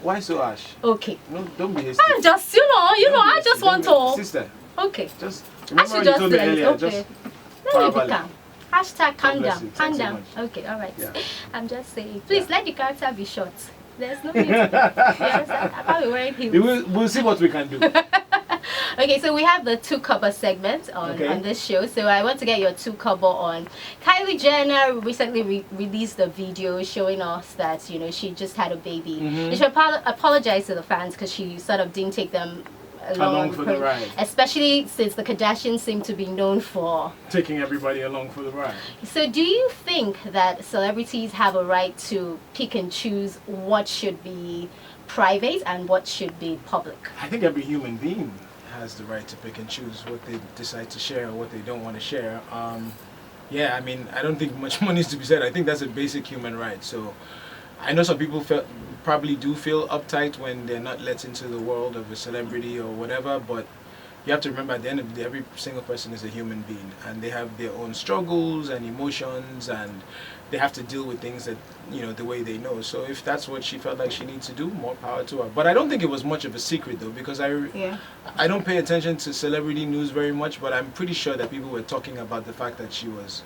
Why so harsh? Okay. No, don't be hasty. I just, I just want to. Sister. Okay. Just I remember should you just told me say, earlier. okay. Just Let me be parabolic. calm. Hashtag calm bless down. you. Calm Thanks so down. much. Okay, alright. Yeah. I'm just saying. Please Yeah. let the character be short. There's no need to. Yes, I can't be wearing heels. We'll see what we can do. Okay, so we have the two cover segment on this show. So I want to get your two cover on. Kylie Jenner recently released a video showing us that she just had a baby. She apologized to the fans because she sort of didn't take them along for the ride. Especially since the Kardashians seem to be known for taking everybody along for the ride. So do you think that celebrities have a right to pick and choose what should be private and what should be public? I think every human being has the right to pick and choose what they decide to share or what they don't want to share. Yeah, I mean, I don't think much more needs to be said. I think that's a basic human right. So I know some people probably do feel uptight when they're not let into the world of a celebrity or whatever, but you have to remember at the end of the day, every single person is a human being and they have their own struggles and emotions and they have to deal with things that, the way they know. So if that's what she felt like she needs to do, more power to her. But I don't think it was much of a secret though, because I don't pay attention to celebrity news very much, but I'm pretty sure that people were talking about the fact that she was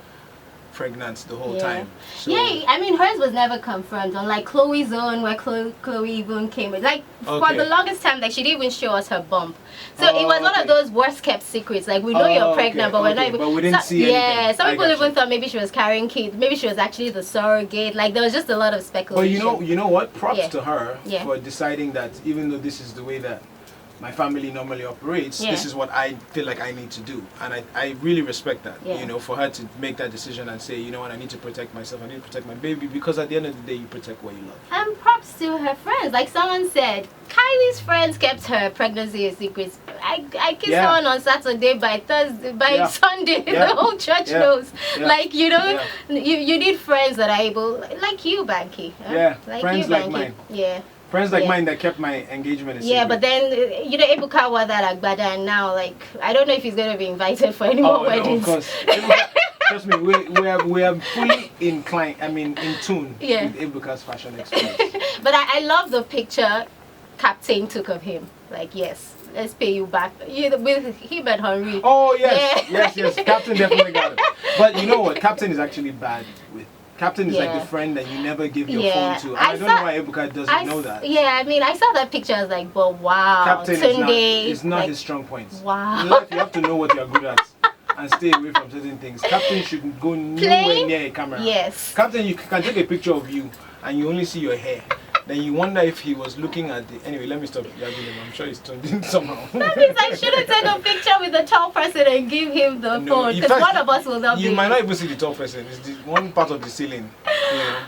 pregnant the whole time. So yeah, I mean hers was never confirmed, unlike Chloe's own, where Chloe even came with for the longest time, she didn't even show us her bump. So it was one of those worst kept secrets. We know you're pregnant, but we're not even. But we didn't see anything. Yeah, some people even thought maybe she was carrying kids, maybe she was actually the surrogate. There was just a lot of speculation. But you know what? Props to her for deciding that even though this is the way that my family normally operates, this is what I feel like I need to do, and I really respect that. For her to make that decision and say, you know what, I need to protect myself, I need to protect my baby, because at the end of the day, you protect what you love. And props to her friends. Like someone said, Kylie's friends kept her pregnancy a secret. I kissed someone on Saturday, by Thursday, by Sunday, the whole church knows. You need friends that are able, like you, Banky. Friends like mine. Friends like mine that kept my engagement a secret. Yeah, but then, Ebuka wore that Agbada, and now, I don't know if he's going to be invited for any more weddings. No, of course. Trust me, we are fully in tune with Ebuka's fashion experience. But I love the picture Captain took of him. Yes, let's pay you back. With him and Henry. Oh, yes. Yes. Captain definitely got it. But you know what? Captain is actually bad with. Captain is like the friend that you never give your phone to. I don't know why Ebuka doesn't know that. Yeah, I mean, I saw that picture. I was like, but wow. Captain is not his strong point. Wow. In life, you have to know what you are good at and stay away from certain things. Captain should go nowhere near a camera. Yes. Captain, you can take a picture of you and you only see your hair. Then you wonder if he was looking at the... Anyway, let me stop yabbing him. I'm sure he's turned in somehow. That means I shouldn't take a picture with the tall person and give him the phone. Because one of us will not be... You might not even see the tall person. It's the one part of the ceiling.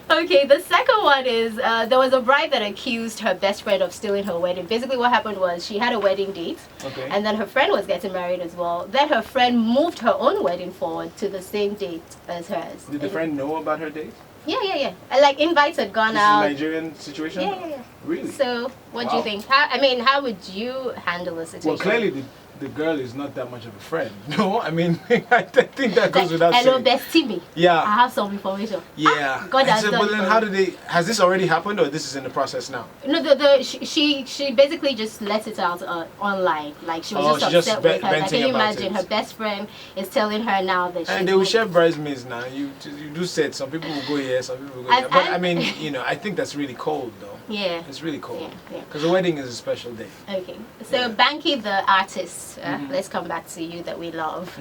Okay, the second one is there was a bride that accused her best friend of stealing her wedding. Basically what happened was she had a wedding date. And then her friend was getting married as well. Then her friend moved her own wedding forward to the same date as hers. Did the friend know about her date? Yeah. Invites had gone out. This is a Nigerian situation? Yeah. Really? So, what do you think? How would you handle the situation? Well, clearly the girl is not that much of a friend. No, I mean, I think that goes without saying. Hello, bestie me. Yeah. I have some information. Yeah. God has done. But then how did they... Has this already happened or this is in the process now? No, she basically just let it out online. She was just upset with her. Can you imagine? Her best friend is telling her now that she... And they will share bridesmaids now. You do said some people will go here, some people will go here. But I mean, I think that's really cold though. Yeah. It's really cold. Because the wedding is a special day. Okay. So Banky the artist, let's come back to you that we love.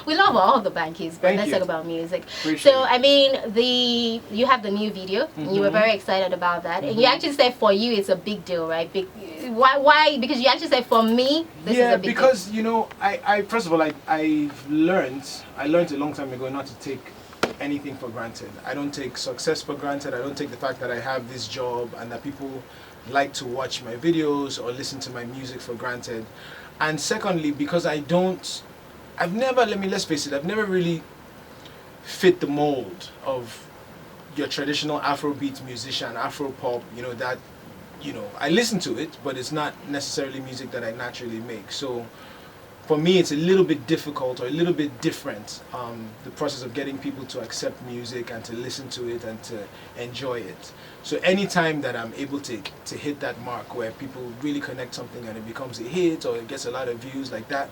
We love all the Bankys, but let's talk about music. So I mean, you have the new video. And you were very excited about that, and you actually said for you it's a big deal, right? Why? Because you actually said for me this is a big because deal. I first of all I learned a long time ago not to take anything for granted. I don't take success for granted. I don't take the fact that I have this job and that people like to watch my videos or listen to my music for granted. And secondly, because let's face it, I've never really fit the mold of your traditional Afrobeat musician, Afro-pop, I listen to it, but it's not necessarily music that I naturally make. So for me, it's a little bit difficult or a little bit different, the process of getting people to accept music and to listen to it and to enjoy it. So anytime that I'm able to hit that mark where people really connect something and it becomes a hit or it gets a lot of views, like that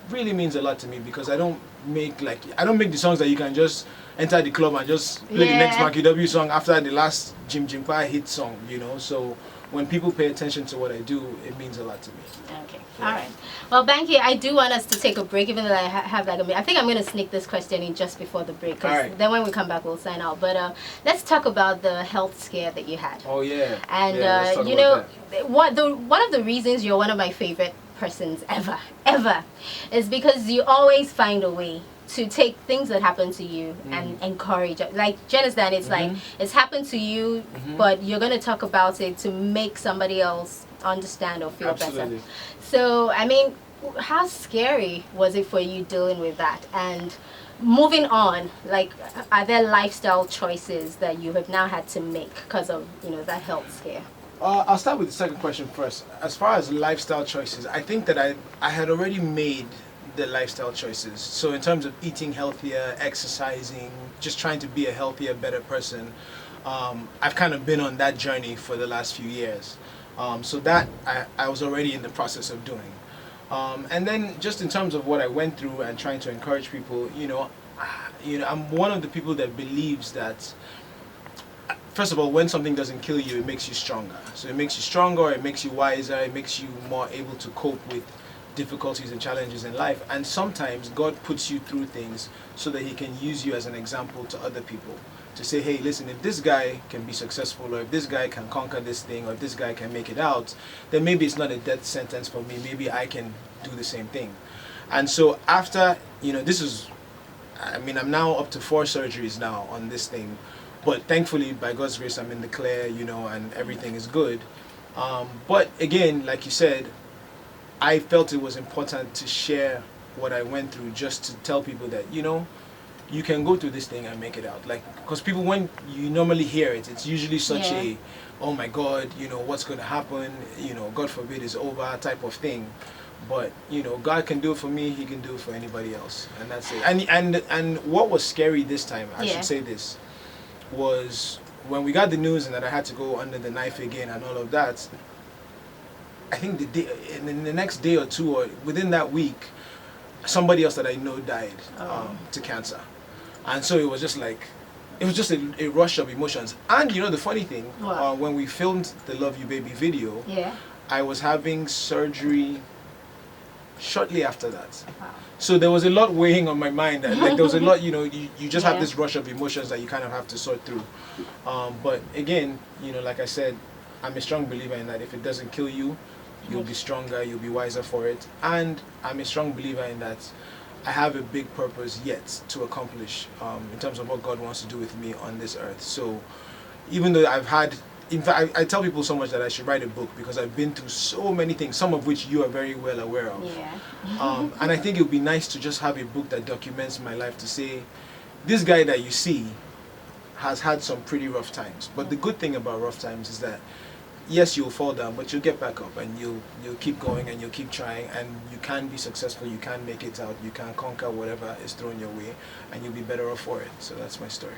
really means a lot to me, because I don't make the songs that you can just enter the club and just play the next Banky W song after the last Jim Jimpa hit song, you know. So when people pay attention to what I do, it means a lot to me. Okay, yeah. All right. Well, Banky, I do want us to take a break, even though I have like a minute. I think I'm going to sneak this question in just before the break, because then when we come back, we'll sign out. But let's talk about the health scare that you had. Oh, yeah. And, you know, one of the reasons you're one of my favorite persons ever, is because you always find a way to take things that happen to you and encourage it. Like, do you understand? It's like, it's happened to you, but you're going to talk about it to make somebody else understand or feel better. So, I mean, how scary was it for you dealing with that? And moving on, like, are there lifestyle choices that you have now had to make because of, you know, that health scare? I'll start with the second question first. As far as lifestyle choices, I think that I had already made the lifestyle choices. So in terms of eating healthier, exercising, just trying to be a healthier, better person, I've kind of been on that journey for the last few years. So that I was already in the process of doing. And then just in terms of what I went through and trying to encourage people, you know, I'm one of the people that believes that, first of all, when something doesn't kill you, it makes you stronger. So it makes you stronger, it makes you wiser, it makes you more able to cope with difficulties and challenges in life. And sometimes God puts you through things so that he can use you as an example to other people. To say, hey, listen, if this guy can be successful, or if this guy can conquer this thing, or if this guy can make it out, then maybe it's not a death sentence for me. Maybe I can do the same thing. And so after, you know, I'm now up to 4 surgeries now on this thing. But thankfully, by God's grace, I'm in the clear, you know, and everything is good. But again, like you said, I felt it was important to share what I went through, just to tell people that, you know, you can go through this thing and make it out. Like, because people, when you normally hear it, it's usually such a, oh my God, you know, what's going to happen, you know, God forbid it's over type of thing. But, you know, God can do it for me, he can do it for anybody else. And that's it. And what was scary this time, I should say this, was when we got the news and that I had to go under the knife again and all of that. I think in the next day or two, or within that week, somebody else that I know died to cancer. And so it was just like, it was just a rush of emotions. And you know, the funny thing, when we filmed the Love You Baby video, I was having surgery shortly after that. So there was a lot weighing on my mind. Like, there was a lot, you know, you just have this rush of emotions that you kind of have to sort through. But again, you know, like I said, I'm a strong believer in that if it doesn't kill you, you'll be stronger, you'll be wiser for it. And I'm a strong believer in that I have a big purpose yet to accomplish in terms of what God wants to do with me on this earth. So even though I've had, in fact, I tell people so much that I should write a book, because I've been through so many things, some of which you are very well aware of. And I think it would be nice to just have a book that documents my life, to say, this guy that you see has had some pretty rough times. But the good thing about rough times is that, yes, you'll fall down, but you'll get back up, and you'll keep going, and you'll keep trying, and you can be successful, you can make it out, you can conquer whatever is thrown your way, and you'll be better off for it. So that's my story.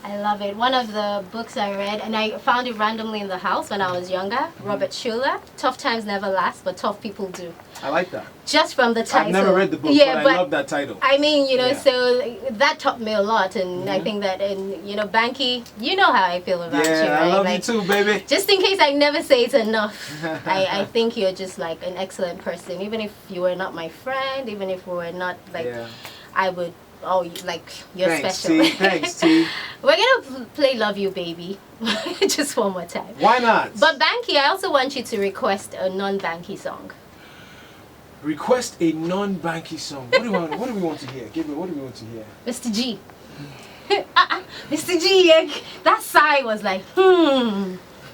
I love it. One of the books I read, and I found it randomly in the house when I was younger, Robert Schuller, Tough Times Never Last, but Tough People Do. I like that. Just from the title. I've never read the book, but I love that title. I mean, you know, so that taught me a lot, and I think that, and you know, Banky, you know how I feel about you, right? I love you too, baby. Just in case I never say it enough, I think you're just like an excellent person. Even if you were not my friend, even if we were not like, I would, like, you're Thanks, special. T. Thanks, T. We're gonna play Love You Baby just one more time. Why not? But Banky, I also want you to request a non-Banky song. Request a non-Banky song. What do we want to hear? What do we want to hear? Mr. G. Mr. G, that sigh was like,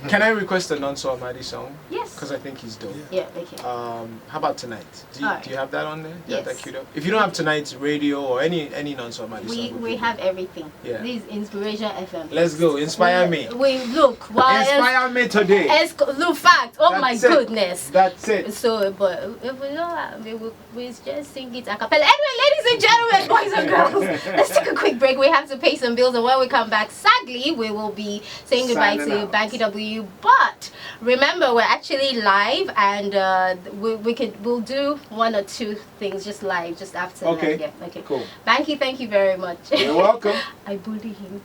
Can I request a non-Saw Madi song? Yes. Because I think he's dope. Yeah, okay. How about Tonight? Do you have that on there? Do you have that Yes. queued up? If you don't have Tonight's radio or any non-Saw Madi song. We have everything. Yeah. This is Inspiration FM. Let's go. Inspire me. We look. Why? Inspire me today. Look, fact. Oh my That's it. goodness. That's it. So, but if we don't have, we just sing it a cappella. Anyway, ladies and gentlemen, boys and girls, let's take a quick break. We have to pay some bills, and when we come back, sadly, we will be saying goodbye to Banky W. But remember, we're actually live, and we'll do one or two things just live, just after. Okay. Yeah. Okay. Cool. Banky, thank you very much. You're welcome. I bully him.